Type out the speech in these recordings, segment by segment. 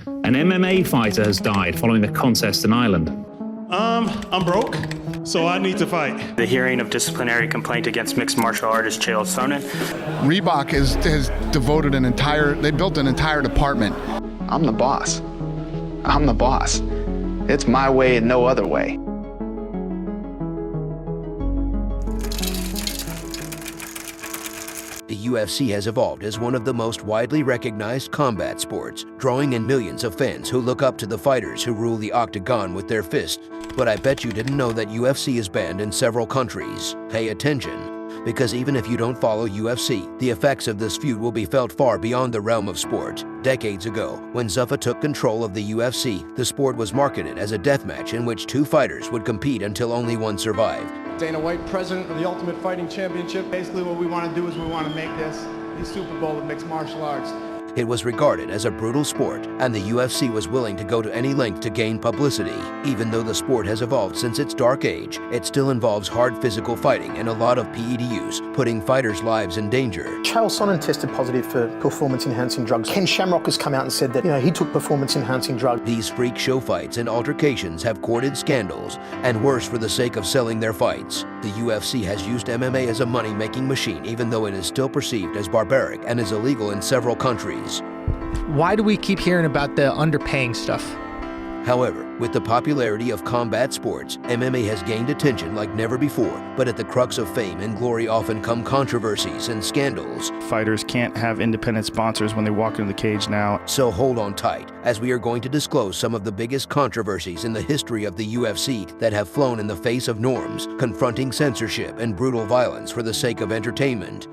An MMA fighter has died following a contest in Ireland. I'm broke, so I need to fight. The hearing of disciplinary complaint against mixed martial artist Chael Sonnen. Rebook has devoted they built an entire department. I'm the boss. I'm the boss. It's my way and no other way. The UFC has evolved as one of the most widely recognized combat sports, drawing in millions of fans who look up to the fighters who rule the octagon with their fists. But I bet you didn't know that UFC is banned in several countries. Pay attention, because even if you don't follow UFC, the effects of this feud will be felt far beyond the realm of sport. Decades ago, when Zuffa took control of the UFC, the sport was marketed as a deathmatch in which two fighters would compete until only one survived. Dana White, president of the Ultimate Fighting Championship. Basically what we want to do is we want to make this the Super Bowl of mixed martial arts. It was regarded as a brutal sport, and the UFC was willing to go to any length to gain publicity. Even though the sport has evolved since its dark age, it still involves hard physical fighting and a lot of PED use, putting fighters' lives in danger. Chael Sonnen tested positive for performance-enhancing drugs. Ken Shamrock has come out and said that, he took performance-enhancing drugs. These freak show fights and altercations have courted scandals, and worse for the sake of selling their fights. The UFC has used MMA as a money-making machine, even though it is still perceived as barbaric and is illegal in several countries. Why do we keep hearing about the underpaying stuff? However, with the popularity of combat sports, MMA has gained attention like never before, but at the crux of fame and glory often come controversies and scandals. Fighters can't have independent sponsors when they walk into the cage now. So hold on tight, as we are going to disclose some of the biggest controversies in the history of the UFC that have flown in the face of norms, confronting censorship and brutal violence for the sake of entertainment.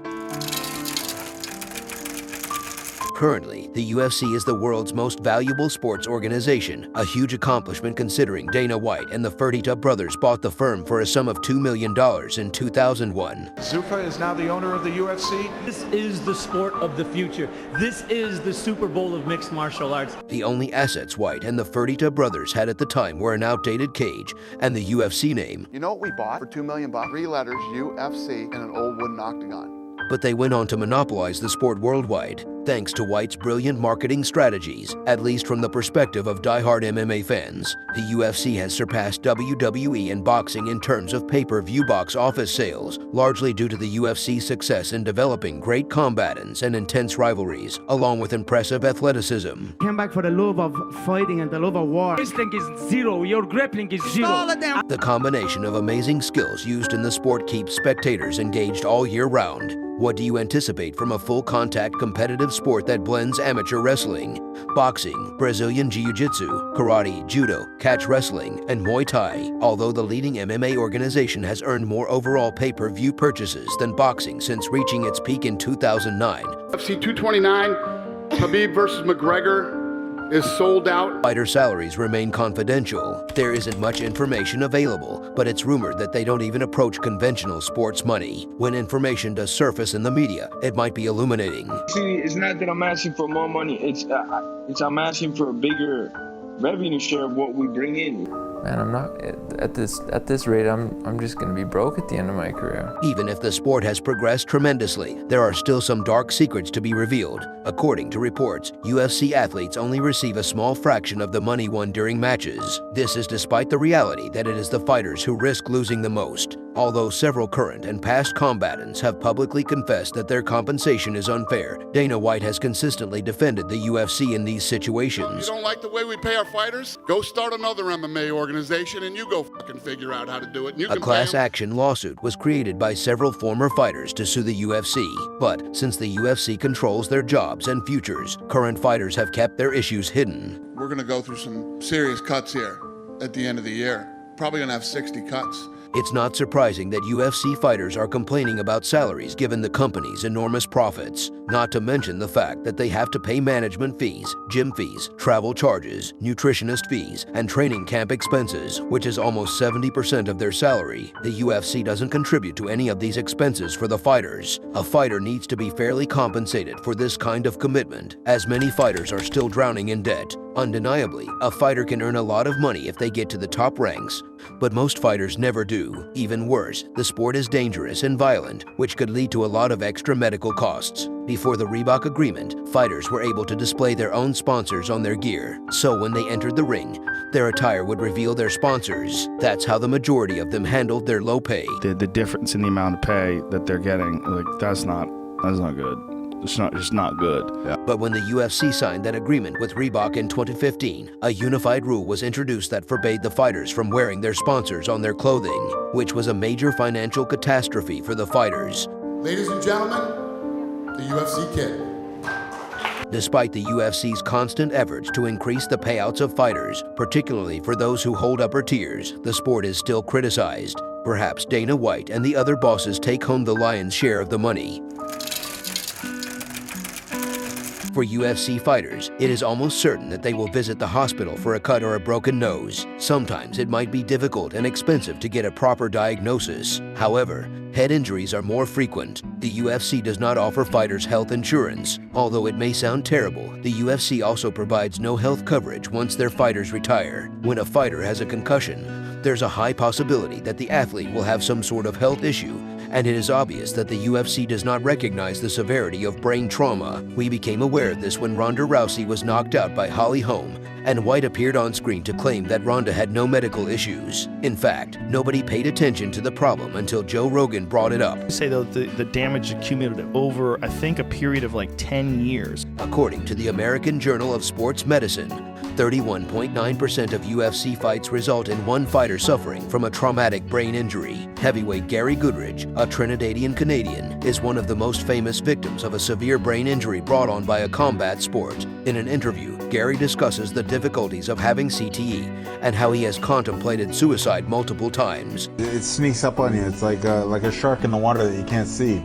Currently, the UFC is the world's most valuable sports organization, a huge accomplishment considering Dana White and the Fertitta brothers bought the firm for a sum of $2 million in 2001. Zuffa is now the owner of the UFC. This is the sport of the future. This is the Super Bowl of mixed martial arts. The only assets White and the Fertitta brothers had at the time were an outdated cage and the UFC name. You know what we bought for $2 million? 3 letters, UFC, and an old wooden octagon. But they went on to monopolize the sport worldwide, thanks to White's brilliant marketing strategies, at least from the perspective of die-hard MMA fans. The UFC has surpassed WWE and boxing in terms of pay-per-view box office sales, largely due to the UFC's success in developing great combatants and intense rivalries, along with impressive athleticism. Came back for the love of fighting and the love of war. Wrestling is zero, your grappling is zero. The combination of amazing skills used in the sport keeps spectators engaged all year round. What do you anticipate from a full-contact competitive sport that blends amateur wrestling, boxing, Brazilian Jiu-Jitsu, karate, judo, catch wrestling, and Muay Thai? Although the leading MMA organization has earned more overall pay-per-view purchases than boxing since reaching its peak in 2009. UFC 229, Khabib versus McGregor is sold out. Fighter salaries remain confidential. There isn't much information available, but it's rumored that they don't even approach conventional sports money. When information does surface in the media, it might be illuminating. See, it's not that I'm asking for more money. It's I'm asking for a bigger revenue share of what we bring in. Man, I'm not at this rate. I'm just gonna be broke at the end of my career. Even if the sport has progressed tremendously, there are still some dark secrets to be revealed. According to reports, UFC athletes only receive a small fraction of the money won during matches. This is despite the reality that it is the fighters who risk losing the most. Although several current and past combatants have publicly confessed that their compensation is unfair, Dana White has consistently defended the UFC in these situations. You don't like the way we pay our fighters? Go start another MMA organization and you go fucking figure out how to do it. A class action lawsuit was created by several former fighters to sue the UFC. But since the UFC controls their jobs and futures, current fighters have kept their issues hidden. We're gonna go through some serious cuts here at the end of the year. Probably gonna have 60 cuts. It's not surprising that UFC fighters are complaining about salaries given the company's enormous profits, not to mention the fact that they have to pay management fees, gym fees, travel charges, nutritionist fees, and training camp expenses, which is almost 70% of their salary. The UFC doesn't contribute to any of these expenses for the fighters. A fighter needs to be fairly compensated for this kind of commitment, as many fighters are still drowning in debt. Undeniably, a fighter can earn a lot of money if they get to the top ranks, but most fighters never do. Even worse, the sport is dangerous and violent, which could lead to a lot of extra medical costs. Before the Reebok agreement, fighters were able to display their own sponsors on their gear, so when they entered the ring, their attire would reveal their sponsors. That's how the majority of them handled their low pay. The difference in the amount of pay that they're getting, like, that's not good. It's just not good. Yeah. But when the UFC signed that agreement with Reebok in 2015, a unified rule was introduced that forbade the fighters from wearing their sponsors on their clothing, which was a major financial catastrophe for the fighters. Ladies and gentlemen, the UFC Kid. Despite the UFC's constant efforts to increase the payouts of fighters, particularly for those who hold upper tiers, the sport is still criticized. Perhaps Dana White and the other bosses take home the lion's share of the money. For UFC fighters, it is almost certain that they will visit the hospital for a cut or a broken nose. Sometimes it might be difficult and expensive to get a proper diagnosis. However, head injuries are more frequent. The UFC does not offer fighters health insurance. Although it may sound terrible, the UFC also provides no health coverage once their fighters retire. When a fighter has a concussion, there's a high possibility that the athlete will have some sort of health issue, and it is obvious that the UFC does not recognize the severity of brain trauma. We became aware of this when Ronda Rousey was knocked out by Holly Holm, and White appeared on screen to claim that Ronda had no medical issues. In fact, nobody paid attention to the problem until Joe Rogan brought it up. I say though, the damage accumulated over, I think, a period of like 10 years. According to the American Journal of Sports Medicine, 31.9% of UFC fights result in one fighter suffering from a traumatic brain injury. Heavyweight Gary Goodridge, a Trinidadian Canadian, is one of the most famous victims of a severe brain injury brought on by a combat sport. In an interview, Gary discusses the difficulties of having CTE and how he has contemplated suicide multiple times. It sneaks up on you. It's like a shark in the water that you can't see.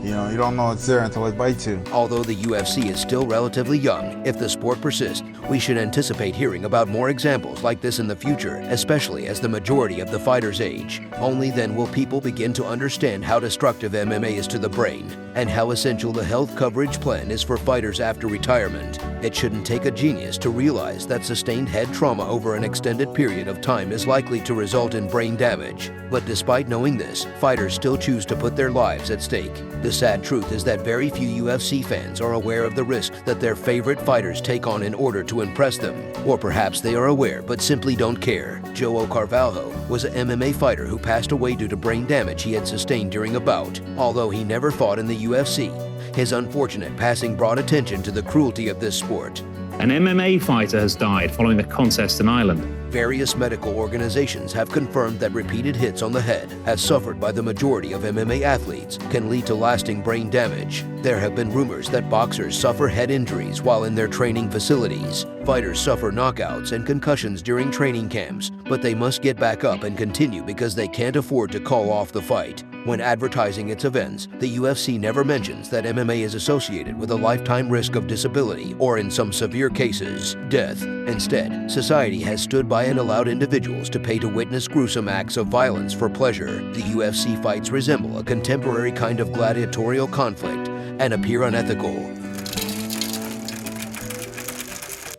You know, you don't know it's there until it bites you. Although the UFC is still relatively young, if the sport persists, we should anticipate hearing about more examples like this in the future, especially as the majority of the fighters age. Only then will people begin to understand how destructive MMA is to the brain and how essential the health coverage plan is for fighters after retirement. It shouldn't take a genius to realize that sustained head trauma over an extended period of time is likely to result in brain damage. But despite knowing this, fighters still choose to put their lives at stake. The sad truth is that very few UFC fans are aware of the risks that their favorite fighters take on in order to impress them. Or perhaps they are aware but simply don't care. Joe Carvalho was an MMA fighter who passed away due to brain damage he had sustained during a bout. Although he never fought in the UFC, his unfortunate passing brought attention to the cruelty of this sport. An MMA fighter has died following the contest in Ireland. Various medical organizations have confirmed that repeated hits on the head, as suffered by the majority of MMA athletes, can lead to lasting brain damage. There have been rumors that boxers suffer head injuries while in their training facilities. Fighters suffer knockouts and concussions during training camps, but they must get back up and continue because they can't afford to call off the fight. When advertising its events, the UFC never mentions that MMA is associated with a lifetime risk of disability or, in some severe cases, death. Instead, society has stood by and allowed individuals to pay to witness gruesome acts of violence for pleasure. The UFC fights resemble a contemporary kind of gladiatorial conflict and appear unethical.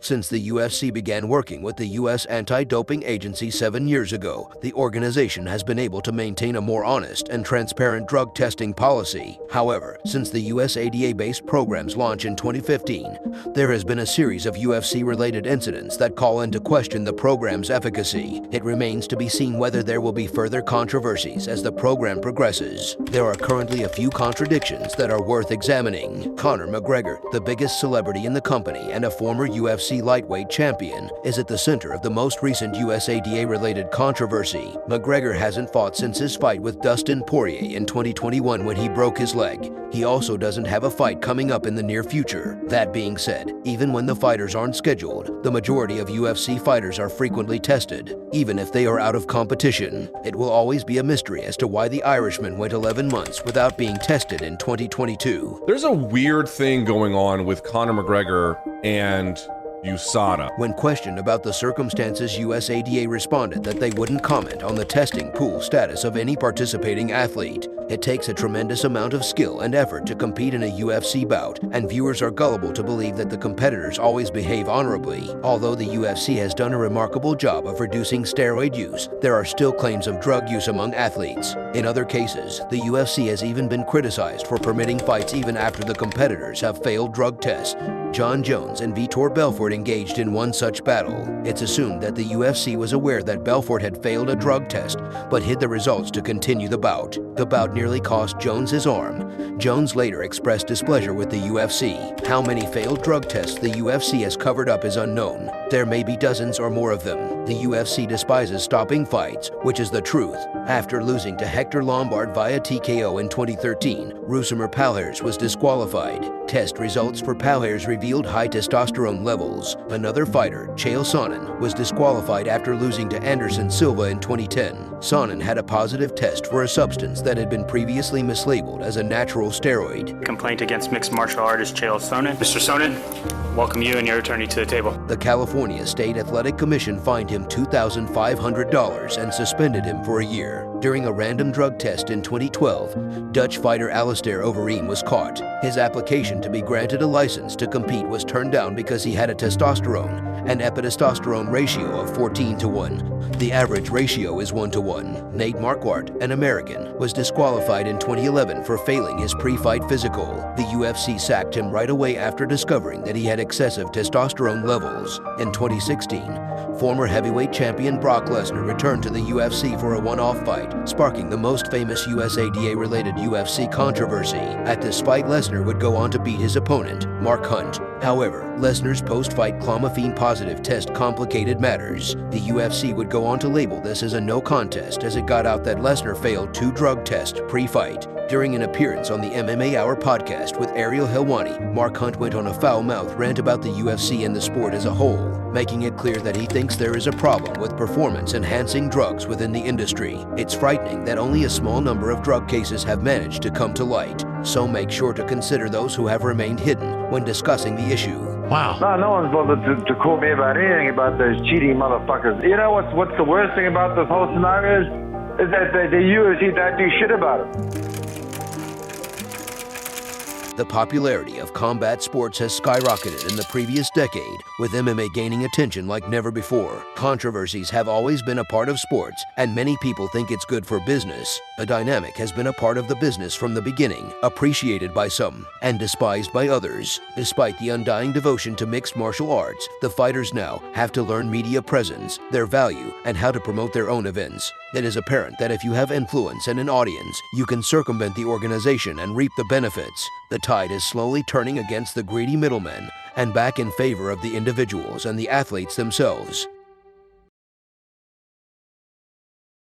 Since the UFC began working with the U.S. Anti-Doping Agency 7 years ago, the organization has been able to maintain a more honest and transparent drug testing policy. However, since the USADA-based program's launch in 2015, there has been a series of UFC-related incidents that call into question the program's efficacy. It remains to be seen whether there will be further controversies as the program progresses. There are currently a few contradictions that are worth examining. Conor McGregor, the biggest celebrity in the company and a former UFC lightweight champion, is at the center of the most recent USADA-related controversy. McGregor hasn't fought since his fight with Dustin Poirier in 2021 when he broke his leg. He also doesn't have a fight coming up in the near future. That being said, even when the fighters aren't scheduled, the majority of UFC fighters are frequently tested, even if they are out of competition. It will always be a mystery as to why the Irishman went 11 months without being tested in 2022. There's a weird thing going on with Conor McGregor and USADA. When questioned about the circumstances, USADA responded that they wouldn't comment on the testing pool status of any participating athlete. It takes a tremendous amount of skill and effort to compete in a UFC bout, and viewers are gullible to believe that the competitors always behave honorably. Although the UFC has done a remarkable job of reducing steroid use, there are still claims of drug use among athletes. In other cases, the UFC has even been criticized for permitting fights even after the competitors have failed drug tests. John Jones and Vitor Belfort engaged in one such battle. It's assumed that the UFC was aware that Belfort had failed a drug test, but hid the results to continue the bout. The bout nearly cost Jones his arm. Jones later expressed displeasure with the UFC. How many failed drug tests the UFC has covered up is unknown. There may be dozens or more of them. The UFC despises stopping fights, which is the truth. After losing to Hector Lombard via TKO in 2013, Rousimar Palhares was disqualified. Test results for Palhares revealed high testosterone levels. Another fighter, Chael Sonnen, was disqualified after losing to Anderson Silva in 2010. Sonnen had a positive test for a substance that had been previously mislabeled as a natural steroid. Complaint against mixed martial artist Chael Sonnen. Mr. Sonnen, welcome you and your attorney to the table. The California State Athletic Commission fined him $2,500 and suspended him for a year. During a random drug test in 2012, Dutch fighter Alistair Overeem was caught. His application to be granted a license to compete was turned down because he had a testosterone and epitestosterone ratio of 14:1. The average ratio is 1:1. Nate Marquardt, an American, was disqualified in 2011 for failing his pre-fight physical. The UFC sacked him right away after discovering that he had excessive testosterone levels. In 2016, former heavyweight champion Brock Lesnar returned to the UFC for a one-off fight, sparking the most famous USADA-related UFC controversy. At this fight, Lesnar would go on to beat his opponent, Mark Hunt. However, Lesnar's post-fight clomiphene-positive test complicated matters. The UFC would go on to label this as a no contest as it got out that Lesnar failed 2 drug tests pre-fight. During an appearance on the MMA Hour podcast with Ariel Helwani, Mark Hunt went on a foul-mouthed rant about the UFC and the sport as a whole, making it clear that he thinks there is a problem with performance-enhancing drugs within the industry. It's frightening that only a small number of drug cases have managed to come to light, so make sure to consider those who have remained hidden when discussing the issue. Wow. No one's bothered to call me about anything about those cheating motherfuckers. You know what's the worst thing about this whole scenario is that the UFC don't do shit about it. The popularity of combat sports has skyrocketed in the previous decade, with MMA gaining attention like never before. Controversies have always been a part of sports, and many people think it's good for business. A dynamic has been a part of the business from the beginning, appreciated by some and despised by others. Despite the undying devotion to mixed martial arts, the fighters now have to learn media presence, their value, and how to promote their own events. It is apparent that if you have influence and an audience, you can circumvent the organization and reap the benefits. The tide is slowly turning against the greedy middlemen and back in favor of the individuals and the athletes themselves.